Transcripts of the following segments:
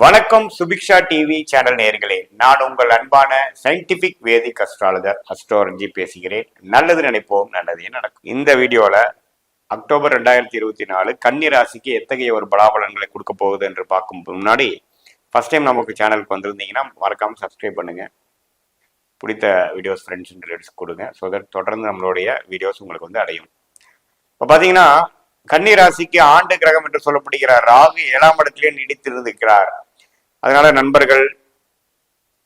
வணக்கம் Subiksha TV channel நேயர்களே, நான் உங்கள் அன்பான சயின்டிபிக் வேதிக் அஸ்ட்ராலஜர் அஸ்ட்ரோலஜி பேசுகிறேன். நல்லது நினைப்போம், நல்லதே நடக்கும். இந்த வீடியோல அக்டோபர் 2024 கன்னி ராசிக்கு எத்தகைய ஒரு பலாபலன்களை கொடுக்க போகுது என்று பார்க்கும் முன்னாடி ஃபர்ஸ்ட் டைம் நமக்கு சேனலுக்கு வந்திருந்தீங்கன்னா மறக்காம சப்ஸ்கிரைப் பண்ணுங்க. பிடித்த வீடியோஸ் ஃப்ரெண்ட்ஸ் அண்ட் ரிலேட்டிவ்ஸ் கொடுங்க. ஸோ தட் தொடர்ந்து நம்மளுடைய வீடியோஸ் உங்களுக்கு வந்து அடையும். இப்போ பார்த்தீங்கன்னா கன்னி ராசிக்கு ஆண்டு கிரகம் என்று சொல்லப்படுகிற ராகு 7ஆம் இடத்திலே நீடித்திருந்திருக்கிறார். அதனால நண்பர்கள்,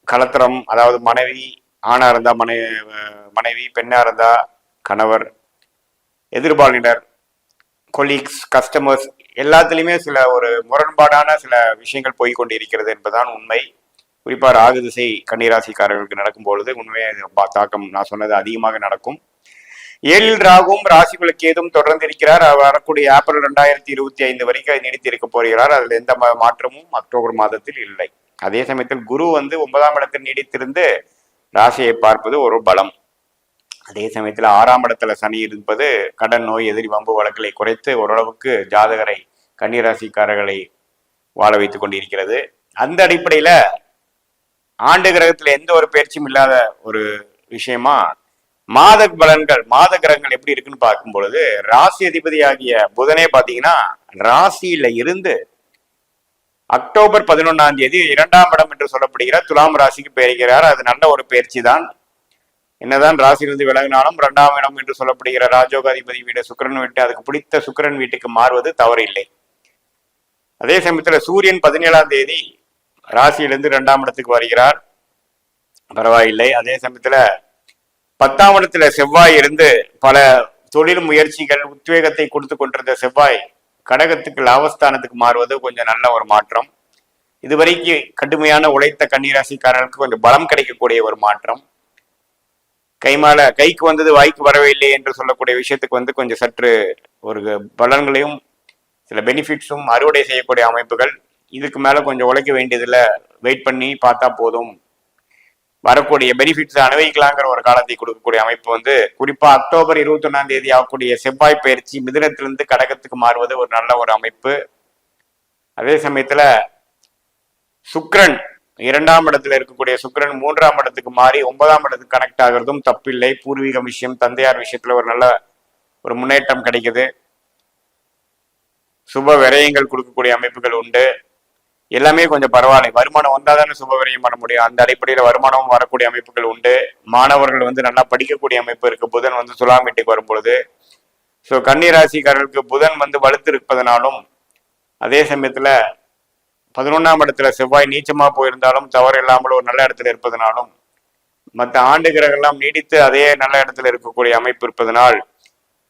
கலத்திரம், அதாவது மனைவி, ஆணா இருந்தா மனைவி, பெண்ணா இருந்தா கணவர், எதிர்பாலினர், கொலீக்ஸ், கஸ்டமர்ஸ் எல்லாத்துலேயுமே சில ஒரு முரண்பாடான சில விஷயங்கள் போய்கொண்டு இருக்கிறது என்பதுதான் உண்மை. குறிப்பா ராகு திசை கன்னிராசிக்காரர்களுக்கு நடக்கும் பொழுது உண்மையை தாக்கம் நான் சொன்னது அதிகமாக நடக்கும். 7 ராகும் ராசிக்குள்ள கேதும் தொடர்ந்து இருக்கிறார். வரக்கூடிய ஏப்ரல் 2025 வரைக்கும் நீடித்து இருக்க போகிறார். அதுல எந்த மாற்றமும் அக்டோபர் மாதத்தில் இல்லை. அதே சமயத்தில் குரு வந்து 9ஆம் இடத்தில் நீடித்திருந்து ராசியை பார்ப்பது ஒரு பலம். அதே சமயத்தில் 6ஆம் இடத்துல சனி இருப்பது கடன், நோய், எதிரி, வம்பு வழக்குகளை குறைத்து ஓரளவுக்கு ஜாதகரை கன்னிராசிக்காரர்களை வாழ வைத்துக் கொண்டிருக்கிறது. அந்த அடிப்படையில ஆண்டு கிரகத்துல எந்த ஒரு பயிற்சியும் இல்லாத ஒரு விஷயமா மாத பலன்கள், மாத கிரகங்கள் எப்படி இருக்குன்னு பார்க்கும் பொழுது ராசி அதிபதி ஆகிய புதனே பாத்தீங்கன்னா ராசியில இருந்து அக்டோபர் 11ஆம் தேதி 2ஆம் இடம் என்று சொல்லப்படுகிற துலாம் ராசிக்கு பெயர்கிறார். அது நல்ல ஒரு பயிற்சி தான். என்னதான் ராசியிலிருந்து விலகினாலும் 2ஆம் இடம் என்று சொல்லப்படுகிற ராஜோகாதிபதி வீடு சுக்கிரன் வீட்டு, அதுக்கு பிடித்த சுக்கிரன் வீட்டுக்கு மாறுவது தவறு இல்லை. அதே சமயத்துல சூரியன் 17ஆம் தேதி ராசியிலிருந்து 2ஆம் இடத்துக்கு வருகிறார், பரவாயில்லை. அதே சமயத்துல 10ஆம் இடத்துல செவ்வாய் இருந்து பல தொழில் முயற்சிகள் உத்வேகத்தை கொடுத்து கொண்டிருந்த செவ்வாய் கடகத்துக்கு லாபஸ்தானத்துக்கு மாறுவது கொஞ்சம் நல்ல ஒரு மாற்றம். இதுவரைக்கு கடுமையான உழைத்த கன்னிராசிக்காரர்களுக்கு கொஞ்சம் பலம் கிடைக்கக்கூடிய ஒரு மாற்றம். கைக்கு வந்தது வாய்க்கு வரவே இல்லை என்று சொல்லக்கூடிய விஷயத்துக்கு வந்து கொஞ்சம் சற்று ஒரு பலன்களையும் சில பெனிஃபிட்ஸும் அறுவடை செய்யக்கூடிய அமைப்புகள். இதுக்கு மேல கொஞ்சம் உழைக்க வேண்டியதுல வெயிட் பண்ணி பார்த்தா போதும், வரக்கூடிய பெனிஃபிட்ஸ் அனுபவிக்கலாங்கிற ஒரு காலத்தை கொடுக்கக்கூடிய அமைப்பு வந்து குறிப்பா அக்டோபர் 21ஆம் தேதி ஆகக்கூடிய செவ்வாய் பயிற்சி மிதுனத்திலிருந்து கடகத்துக்கு மாறுவது ஒரு நல்ல ஒரு அமைப்பு. அதே சமயத்துல சுக்கிரன் 2ஆம் இடத்துல இருக்கக்கூடிய சுக்கிரன் 3ஆம் இடத்துக்கு மாறி 9ஆம் இடத்துக்கு கனெக்ட் ஆகிறதும் தப்பில்லை. பூர்வீக விஷயம், தந்தையார் விஷயத்துல ஒரு நல்ல ஒரு முன்னேற்றம் கிடைக்குது. சுப விரயங்கள் கொடுக்கக்கூடிய அமைப்புகள் உண்டு. எல்லாமே கொஞ்சம் பரவாயில்லை. வருமானம் வந்தாதானே சுப விரயம் பண்ண முடியும். அந்த அடிப்படையில வருமானமும் வரக்கூடிய அமைப்புகள் உண்டு. மாணவர்கள் வந்து நல்லா படிக்கக்கூடிய அமைப்பு இருக்கு. புதன் வந்து துலாம் வீட்டுக்கு வரும் பொழுது ஸோ கன்னிராசிக்காரர்களுக்கு புதன் வந்து வலுத்து இருப்பதனாலும், அதே சமயத்துல 11ஆம் இடத்துல செவ்வாய் நீச்சமா போயிருந்தாலும் தவறு இல்லாமல் ஒரு நல்ல இடத்துல இருப்பதனாலும், மற்ற ஆண்டு கிரகெல்லாம் நீடித்து அதே நல்ல இடத்துல இருக்கக்கூடிய அமைப்பு இருப்பதனால்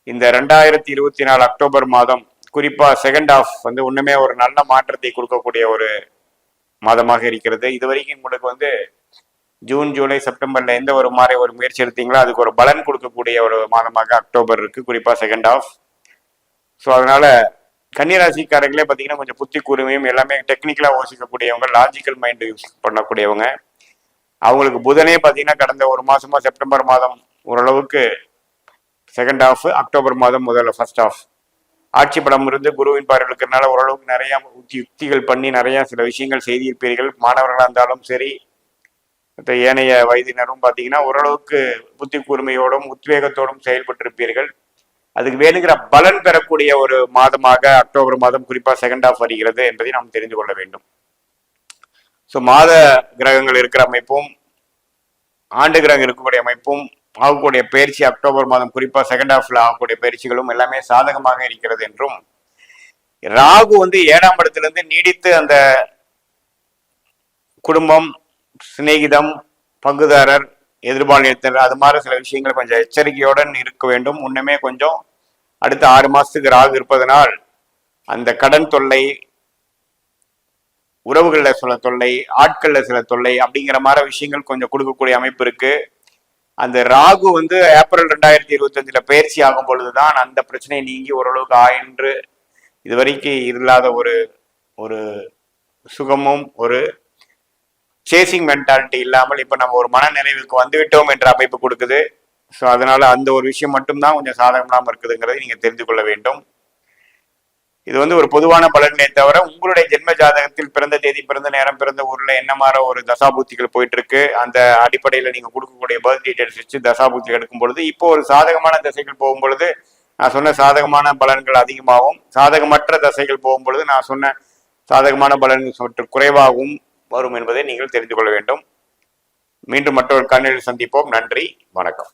இந்த 2024 அக்டோபர் மாதம் குறிப்பா செகண்ட் ஹாஃப் வந்து ஒண்ணுமே ஒரு நல்ல மாற்றத்தை கொடுக்கக்கூடிய ஒரு மாதமாக இருக்கிறது. இது வரைக்கும் உங்களுக்கு வந்து ஜூன், ஜூலை, செப்டம்பர்ல எந்த ஒரு மாதிரி ஒரு முயற்சி எடுத்தீங்களோ அதுக்கு ஒரு பலன் கொடுக்கக்கூடிய ஒரு மாதமாக அக்டோபர் இருக்கு, குறிப்பா செகண்ட் ஹாஃப். ஸோ அதனால கன்னிராசிக்காரர்களே பார்த்தீங்கன்னா கொஞ்சம் புத்தி கூர்மையும் எல்லாமே டெக்னிக்கலா யோசிக்கக்கூடியவங்க, லாஜிக்கல் மைண்ட் யூஸ் பண்ணக்கூடியவங்க. அவங்களுக்கு புதனே பார்த்தீங்கன்னா கடந்த ஒரு மாசமா செப்டம்பர் மாதம் ஓரளவுக்கு செகண்ட் ஹாஃப், அக்டோபர் மாதம் முதல்ல ஃபர்ஸ்ட் ஹாஃப் ஆட்சி படம் இருந்து குருவின் பார்வை இருக்கிறதுனால ஓரளவுக்கு நிறைய யுக்திகள் பண்ணி நிறைய சில விஷயங்கள் செய்திருப்பீர்கள். மாணவர்களாக இருந்தாலும் சரி, ஏனைய வயதினரும் பார்த்தீங்கன்னா ஓரளவுக்கு புத்தி கூர்மையோடும் உத்வேகத்தோடும் செயல்பட்டிருப்பீர்கள். அதுக்கு வேணுங்கிற பலன் பெறக்கூடிய ஒரு மாதமாக அக்டோபர் மாதம் குறிப்பா செகண்ட் ஹாஃப் வருகிறது என்பதை நாம் தெரிந்து கொள்ள வேண்டும். ஸோ மாத கிரகங்கள் இருக்கிற அமைப்பும் ஆண்டு கிரகம் இருக்கக்கூடிய அமைப்பும் ஆகக்கூடிய பயிற்சி அக்டோபர் மாதம் குறிப்பா செகண்ட் ஹாஃப்ல ஆகக்கூடிய பயிற்சிகளும் எல்லாமே சாதகமாக இருக்கிறது என்றும், ராகு வந்து 7ஆம் இடத்திலிருந்து நீடித்து அந்த குடும்பம், சிநேகிதம், பங்குதாரர், எதிர்பாலினத்தினர் அது மாதிரி சில விஷயங்கள் கொஞ்சம் எச்சரிக்கையுடன் இருக்க வேண்டும். முன்னமே கொஞ்சம் அடுத்த 6 மாசத்துக்கு ராகு இருப்பதனால் அந்த கடன் தொல்லை, உறவுகள்ல சில தொல்லை, ஆட்கள்ல சில தொல்லை அப்படிங்கிற மாதிரி விஷயங்கள் கொஞ்சம் கொடுக்கக்கூடிய அமைப்பு இருக்கு. அந்த ராகு வந்து ஏப்ரல் 2025 பயிற்சி ஆகும் பொழுதுதான் அந்த பிரச்சனை நீங்கி ஓரளவுக்கு ஆயின்று இதுவரைக்கும் இல்லாத ஒரு ஒரு சுகமும் ஒரு சேசிங் மென்டாலிட்டி இல்லாமல் இப்ப நம்ம ஒரு மன நிறைவுக்கு வந்துவிட்டோம் என்ற அமைப்பு கொடுக்குது. ஸோ அதனால அந்த ஒரு விஷயம் மட்டும்தான் கொஞ்சம் சாதகமாக இருக்குதுங்கிறதை நீங்க தெரிந்து கொள்ள வேண்டும். இது ஒரு பொதுவான பலனை தவிர உங்களுடைய ஜென்ம ஜாதகத்தில் பிறந்த தேதி, பிறந்த நேரம், பிறந்த ஊர்ல என்ன மாதிரி ஒரு தசாபூத்திகள் போயிட்டு இருக்கு, அந்த அடிப்படையில நீங்க கொடுக்கக்கூடிய பர்த் டீடைல்ஸ் வச்சு தசாபூத்தி எடுக்கும் பொழுது இப்போ ஒரு சாதகமான தசைகள் போகும் பொழுது நான் சொன்ன சாதகமான பலன்கள் அதிகமாகவும், சாதகமற்ற தசைகள் போகும் பொழுது நான் சொன்ன சாதகமான பலன்கள் சற்று குறைவாகவும் வரும் என்பதை நீங்கள் தெரிந்து கொள்ள வேண்டும். மீண்டும் மற்றொரு காணொளியில் சந்திப்போம். நன்றி, வணக்கம்.